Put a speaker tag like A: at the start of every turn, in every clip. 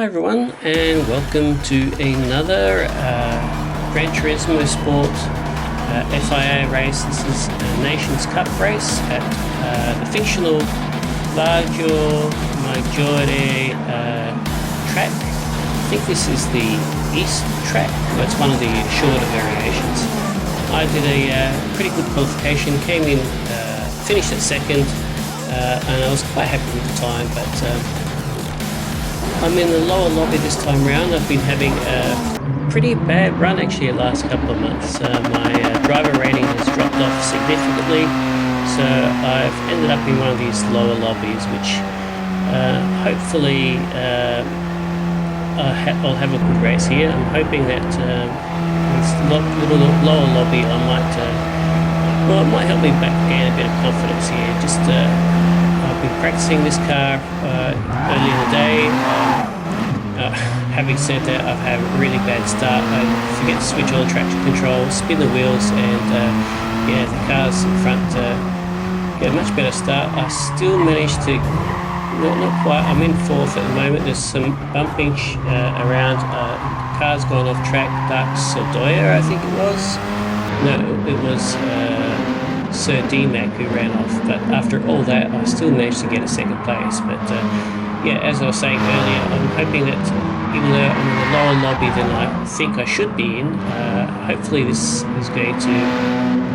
A: everyone, and welcome to another Gran Turismo Sport SIA race. This is a Nations Cup race at the fictional Lago Maggiore track. I think this is the East track, but it's one of the shorter variations. I did a pretty good qualification, came in, finished at second, and I was quite happy with the time, but I'm in the lower lobby this time round. I've been having a pretty bad run actually the last couple of months. My driver rating has dropped off significantly, so I've ended up in one of these lower lobbies, which hopefully I'll have a good race here. I'm hoping that this little lower lobby it might help me back gain a bit of confidence here. Just I've been practicing this car early in the day. Having said that, I've had a really bad start. I forget to switch all the traction control, spin the wheels, and yeah, the cars in front get a much better start. I still managed to, not quite, I'm in fourth at the moment. There's some bumping around, cars going off track. Dark Sodoya, I think it was. No, it was Sir D-Mac who ran off, but after all that I still managed to get a second place. But yeah, as I was saying earlier, I'm hoping that even though I'm in the lower lobby than I think I should be in, hopefully this is going to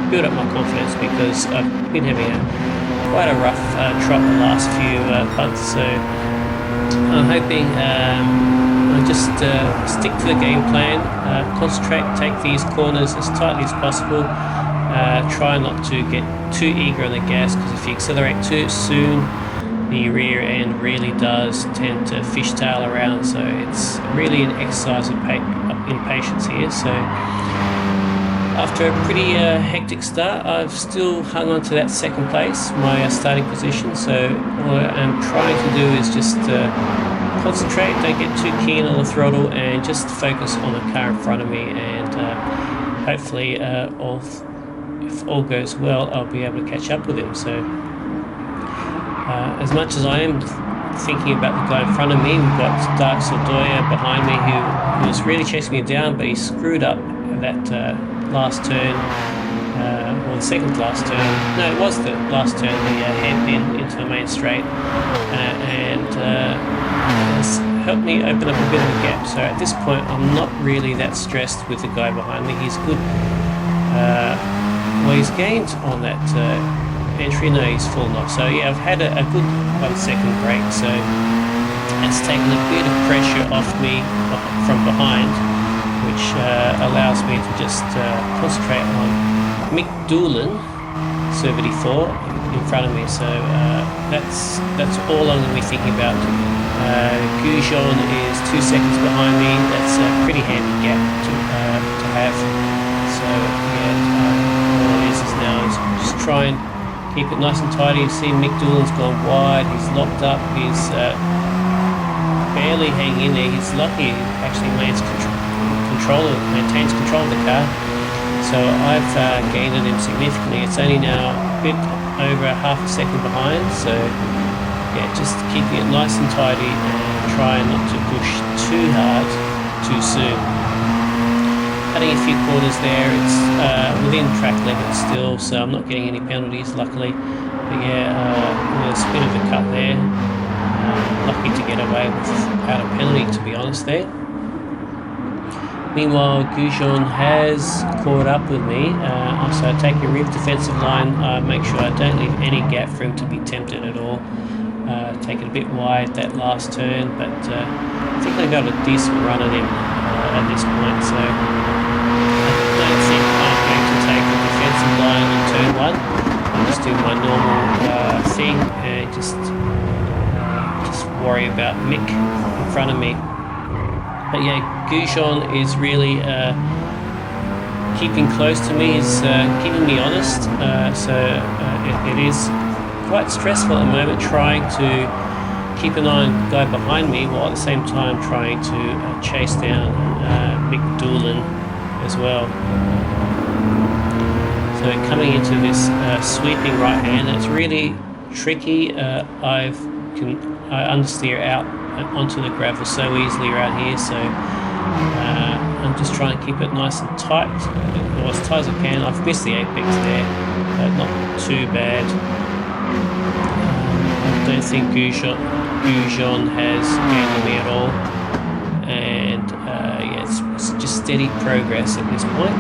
A: build up my confidence, because I've been having quite a rough trot the last few months. So I'm hoping I just stick to the game plan, concentrate, take these corners as tightly as possible. Try not to get too eager on the gas, because if you accelerate too soon, the rear end really does tend to fishtail around. So it's really an exercise in patience here. So after a pretty hectic start, I've still hung on to that second place, my starting position. So what I'm trying to do is just concentrate, don't get too keen on the throttle, and just focus on the car in front of me. And hopefully if all goes well, I'll be able to catch up with him. So as much as I am thinking about the guy in front of me, we've got Dark Sodoya behind me who was really chasing me down, but he screwed up that last turn, or the second last turn. No, it was the last turn, the hairpin into the main straight, and it's helped me open up a bit of a gap. So at this point I'm not really that stressed with the guy behind me. He's good. Well, he's gained on that entry. No, he's fallen off. So yeah, I've had a good 1 second break, so it's taken a bit of pressure off me from behind, which allows me to just concentrate on Mick Doolan, Servity 4, in front of me. So that's all I'm going to be thinking about. Goujon is 2 seconds behind me. That's a pretty handy gap to have. So yeah, all it is now is just try and keep it nice and tidy. You see Mick Doolan's gone wide, he's locked up, he's barely hanging in there. He's lucky he actually maintains control of the car. So I've gained on him significantly. It's only now a bit over half a second behind. So yeah, just keeping it nice and tidy and trying not to push too hard too soon. Cutting a few corners there, it's within track limits still, so I'm not getting any penalties luckily. But yeah, there's a bit of a cut there. Lucky to get away without a penalty, to be honest there. Meanwhile, Goujon has caught up with me, so I take a rear defensive line, make sure I don't leave any gap for him to be tempted at all. Take it a bit wide that last turn, but I think I got a decent run at him at this point, so I don't think I'm going to take the defensive line on turn 1. I'll just do my normal thing and just worry about Mick in front of me. But yeah, Goujon is really keeping close to me, is keeping me honest, so it is quite stressful at the moment trying to keep an eye on the guy behind me, while at the same time trying to chase down Mick Doolan as well. So coming into this sweeping right hand, it's really tricky. I understeer out onto the gravel so easily around here. So I'm just trying to keep it nice and tight, or as tight as I can. I've missed the apex there, but not too bad. I don't think Goujon has gained on me at all, and yeah, it's just steady progress at this point.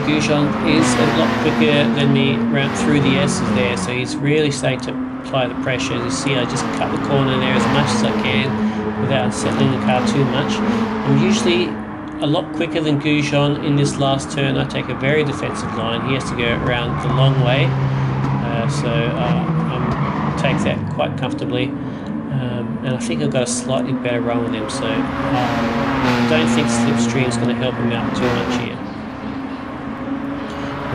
A: Goujon is a lot quicker than me around through the S's there, so he's really starting to apply the pressure. You see, I just cut the corner there as much as I can without unsettling the car too much. I'm usually a lot quicker than Goujon in this last turn. I take a very defensive line. He has to go around the long way, so I take that quite comfortably. And I think I've got a slightly better run with him, so I don't think slipstream is going to help him out too much here.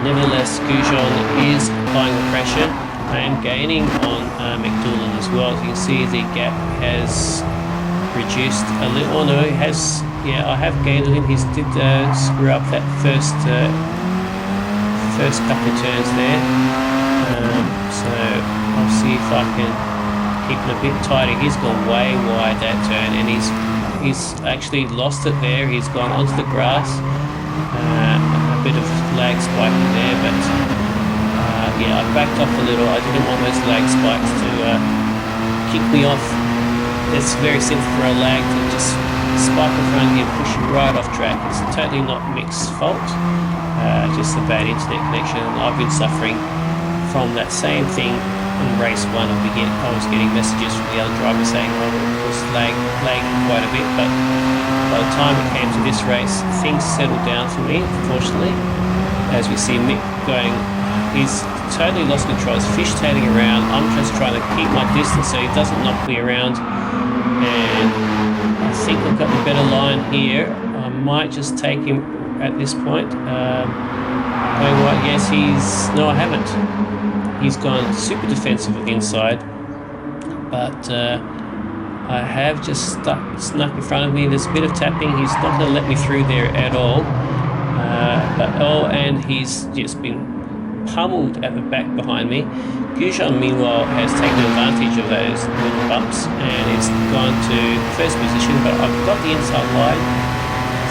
A: Nevertheless, Goujon is applying the pressure. I am gaining on McDoulan as well. As you can see, the gap has reduced a little. Oh no, it has. Yeah, I have gained on him. He did screw up that first couple of turns there. So I'll see if I can keep it a bit tighter. He's gone way wide that turn, and he's actually lost it there. He's gone onto the grass. A bit of lag spike in there, but yeah, I backed off a little. I didn't want those lag spikes to kick me off. It's very simple for a lag to just spike in front of you and push you right off track. It's totally not Mick's fault, just a bad internet connection. I've been suffering from that same thing in race 1. I was getting messages from the other driver saying I was lagging quite a bit, but by the time it came to this race, things settled down for me, fortunately. As we see Mick going, he's totally lost control. He's fishtailing around. I'm just trying to keep my distance so he doesn't knock me around. And I think I've got the better line here. I might just take him at this point. Oh, what? Yes, no, I haven't. He's gone super defensive with the inside, but I have just snuck in front of me. There's a bit of tapping. He's not going to let me through there at all. And he's just been pummeled at the back behind me. Goujon, meanwhile, has taken advantage of those little bumps and is gone to first position, but I've got the inside line,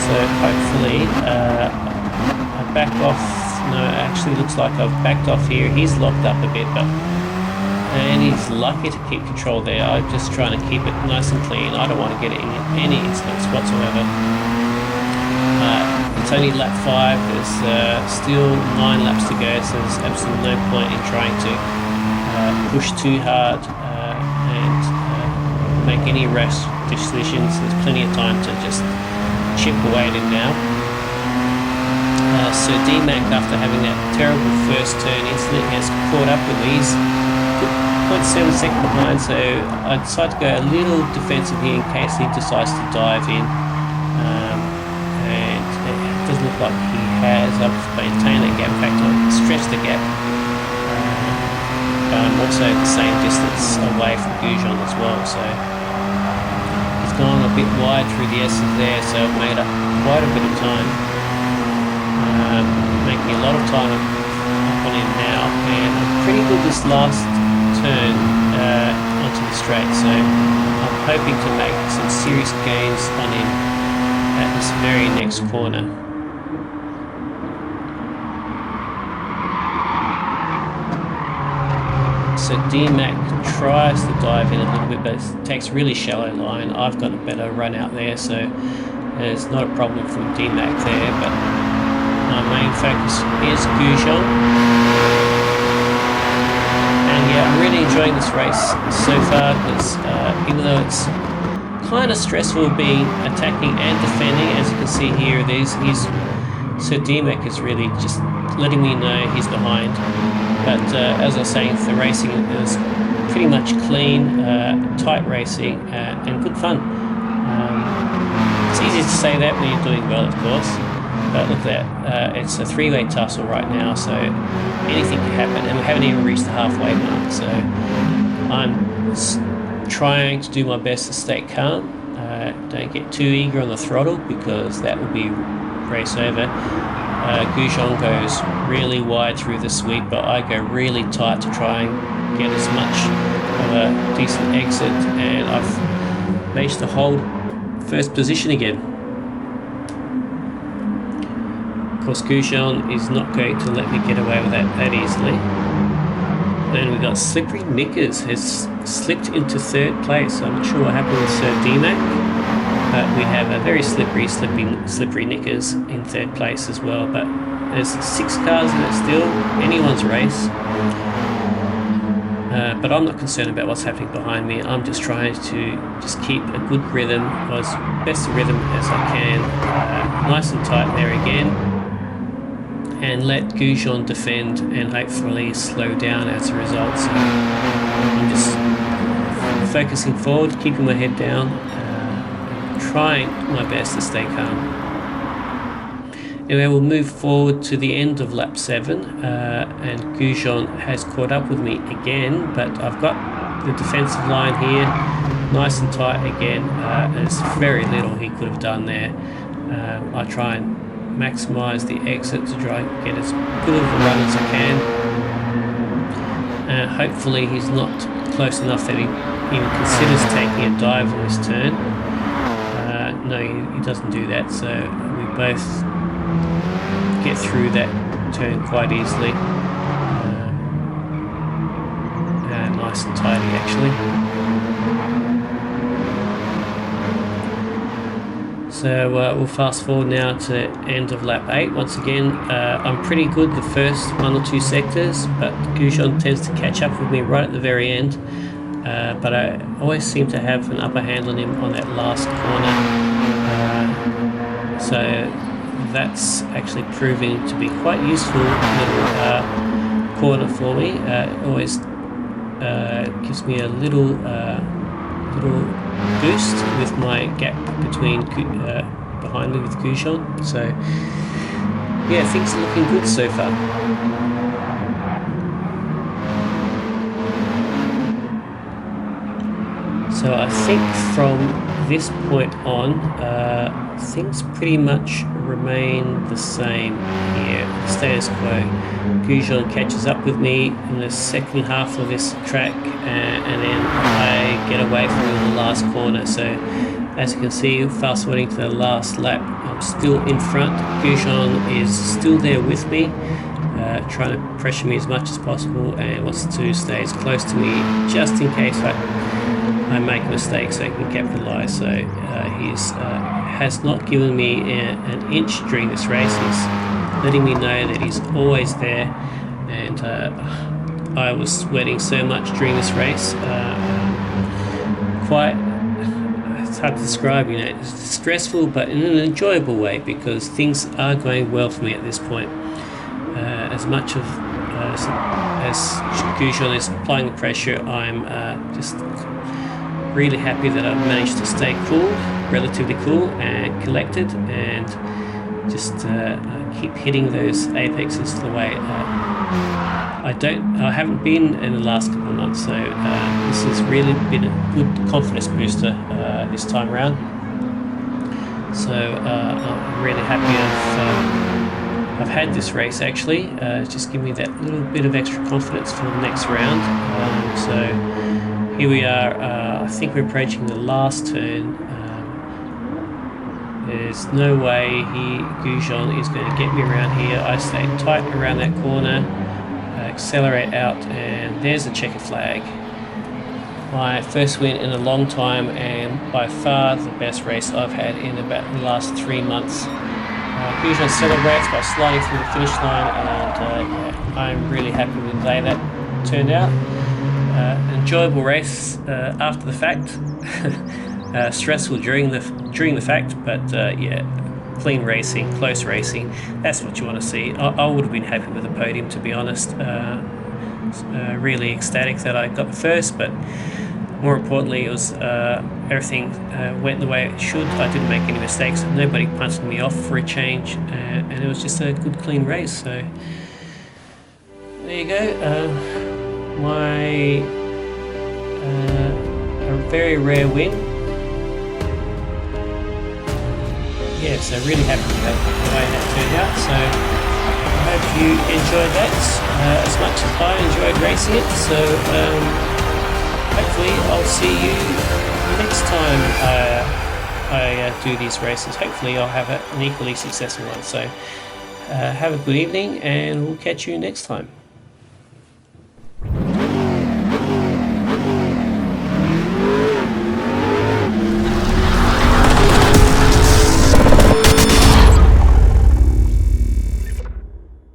A: so hopefully I back off. No, it actually looks like I've backed off here. He's locked up a bit, and he's lucky to keep control there. I'm just trying to keep it nice and clean. I don't want to get any incidents whatsoever. It's only lap 5. There's still 9 laps to go, so there's absolutely no point in trying to push too hard and make any rash decisions. There's plenty of time to just chip away at him now. So D-Mac, after having that terrible first turn incident, has caught up with me. He's 0.7 seconds behind, so I decided to go a little defensive here in case he decides to dive in. And it doesn't look like he has. I've maintained that gap. In fact, I've stretched the gap. But I'm also at the same distance away from Goujon as well, so he's gone a bit wide through the S's there, so I've made up quite a bit of time. Making a lot of time up on him now, and I'm pretty good this last turn onto the straight, so I'm hoping to make some serious gains on him at this very next corner. So D-Mac tries to dive in a little bit, but it takes a really shallow line. I've got a better run out there, so there's not a problem from D-Mac there, but my main focus is Goujon. And yeah, I'm really enjoying this race so far, because even though it's kind of stressful being attacking and defending, as you can see here, so D-Mac is really just letting me know he's behind. But as I was saying, the racing is pretty much clean, tight racing, and good fun. It's easy to say that when you're doing well, of course. But look at that, it's a 3-way tussle right now, so anything can happen, and we haven't even reached the halfway mark, so I'm trying to do my best to stay calm. Don't get too eager on the throttle, because that will be race over. Goujon goes really wide through the sweep, but I go really tight to try and get as much of a decent exit, and I've managed to hold first position again. Of course, Goujon is not going to let me get away with that easily. And we've got Slippery Knickers has slipped into third place. I'm not sure what happened with Sir DMAC. But we have a very slippery Knickers in third place as well. But there's 6 cars in it still, anyone's race. But I'm not concerned about what's happening behind me. I'm just trying to just keep a good rhythm, or as best a rhythm as I can. Nice and tight there again. And let Goujon defend and hopefully slow down as a result. So I'm just focusing forward, keeping my head down. Trying my best to stay calm. Anyway, we'll move forward to the end of lap 7, and Goujon has caught up with me again, but I've got the defensive line here nice and tight again. There's very little he could have done there. I try and maximise the exit to try and get as good of a run as I can. Hopefully he's not close enough that he even considers taking a dive on this turn. No, he doesn't do that, so we both get through that turn quite easily. Nice and tidy actually. So we'll fast forward now to end of lap 8. Once again, I'm pretty good the first 1 or 2 sectors, but Goujon tends to catch up with me right at the very end. But I always seem to have an upper hand on him on that last corner. So that's actually proving to be quite useful little corner for me. Always gives me a little boost with my gap between behind me with Goujon. So yeah, things are looking good so far. So I think from this point on, things pretty much remain the same here, status quo. Goujon catches up with me in the second half of this track, and then I get away from him in the last corner. So as you can see, fast forwarding to the last lap, I'm still in front. Goujon is still there with me, trying to pressure me as much as possible, and wants to stay as close to me just in case I make a mistake so he can capitalise. So he has not given me an inch during this race. He's letting me know that he's always there, and I was sweating so much during this race. It's hard to describe, it's stressful but in an enjoyable way, because things are going well for me at this point. As much of as Goujon is applying the pressure, I'm just really happy that I've managed to stay cool, relatively cool and collected, and just keep hitting those apexes to the way. I haven't been in the last couple of months, so this has really been a good confidence booster this time around. So I'm really happy I've had this race actually. It's just given me that little bit of extra confidence for the next round. So here we are. I think we're approaching the last turn. There's no way Goujon is going to get me around here. I stay tight around that corner, accelerate out, and there's a checker flag. My first win in a long time, and by far the best race I've had in about the last 3 months. Goujon celebrates by sliding through the finish line, and I'm really happy with the way that turned out. Enjoyable race after the fact. Stressful during the fact, but yeah, clean racing, close racing. That's what you want to see. I would have been happy with the podium, to be honest. Really ecstatic that I got the first, but more importantly, it was everything went the way it should. I didn't make any mistakes. Nobody punched me off for a change, and it was just a good, clean race. So there you go. A very rare win. yeah, so really happy with the way that turned out. So I hope you enjoyed that as much as I enjoyed racing it. So hopefully I'll see you next time I do these races. Hopefully I'll have an equally successful one. So have a good evening, and we'll catch you next time.